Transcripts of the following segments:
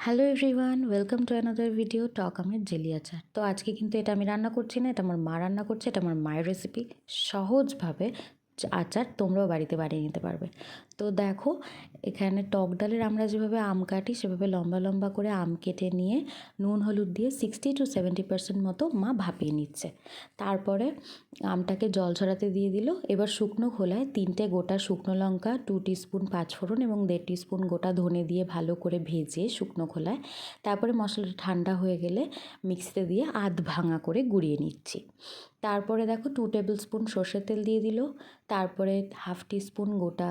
Hello everyone, welcome to another video টক আমের jelly আচার। তো আজকে কিন্তু এটা আমি রান্না করছি না, এটা আমার মা রান্না করছে। এটা আমার মায়ের রেসিপি। সহজভাবে আচার তোমরাও বাড়িতে বানিয়ে নিতে পারবে। তো দেখো, এখানে টক ডালের আমরা যেভাবে আম কাটি সেভাবে লম্বা লম্বা করে আম কেটে নিয়ে নুন হলুদ দিয়ে 60-70% মতো মা ভাপিয়ে নিচ্ছে। তারপরে আমটাকে জল ঝরাতে দিয়ে দিল। এবার শুকনো খোলায় 3টে গোটা শুকনো লঙ্কা, 2 টিস্পুন পাঁচফোড়ন এবং 1.5 টিস্পুন গোটা ধনে দিয়ে ভালো করে ভেজে শুকনো খোলায়, তারপরে মশলাটা ঠান্ডা হয়ে গেলে মিক্সিতে দিয়ে আধ ভাঙা করে গুঁড়িয়ে নিচ্ছি। তারপরে দেখো 2 টেবিল স্পুন সর্ষের তেল দিয়ে দিল। তারপরে 1/2 টিস্পুন গোটা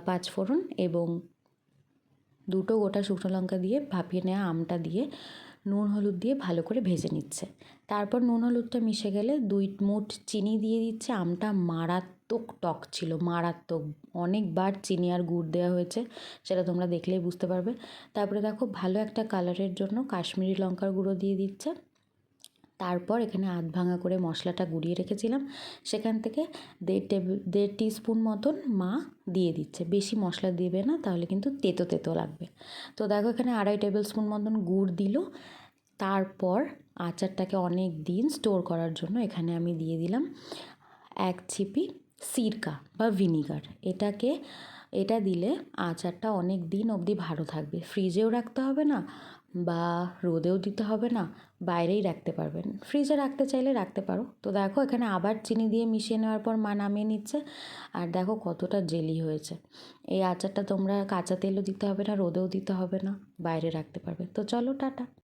পাঁচফোড়ন এবং 2টো গোটা শুকনো লঙ্কা দিয়ে ভাপিয়ে নেওয়া আমটা দিয়ে নুন হলুদ দিয়ে ভালো করে ভেজে নিচ্ছে। তারপর নুন হলুদটা মিশে গেলে 2 মুঠ চিনি দিয়ে দিচ্ছে। আমটা মারাত্মক টক ছিল, মারাত্মক। অনেকবার চিনি আর গুড় দেওয়া হয়েছে, সেটা তোমরা দেখলেই বুঝতে পারবে। তারপরে দেখো, ভালো একটা কালারের জন্য কাশ্মীরি লঙ্কার গুঁড়ো দিয়ে দিচ্ছে। তারপর এখানে আধ ভাঙা করে মশলাটা গুঁড়িয়ে রেখেছিলাম, সেখান থেকে 1.5 টিস্পুন মতন মা দিয়ে দিচ্ছে। বেশি মশলা দেবে না, তাহলে কিন্তু তেতো তেতো লাগবে। তো দেখো, এখানে 2.5 টেবিল স্পুন মতন গুড় দিল। তারপর আচারটাকে অনেক দিন স্টোর করার জন্য এখানে আমি দিয়ে দিলাম 1 ছিপি সিরকা বা ভিনিগার। এটা দিলে আচারটা অনেক দিন অবধি ভালো থাকবে। ফ্রিজেও রাখতে হবে না বা রোদেও দিতে হবে না, বাইরেই রাখতে পারবেন। ফ্রিজে রাখতে চাইলে রাখতে পারো। তো দেখো, এখানে আবার চিনি দিয়ে মিশিয়ে নেওয়ার পর মা নামিয়ে নিচ্ছে। আর দেখো কতটা জেলি হয়েছে। এই আচারটা তোমরা কাঁচা তেলও দিতে হবে না, রোদেও দিতে হবে না, বাইরে রাখতে পারবে। তো চলো, টাটা।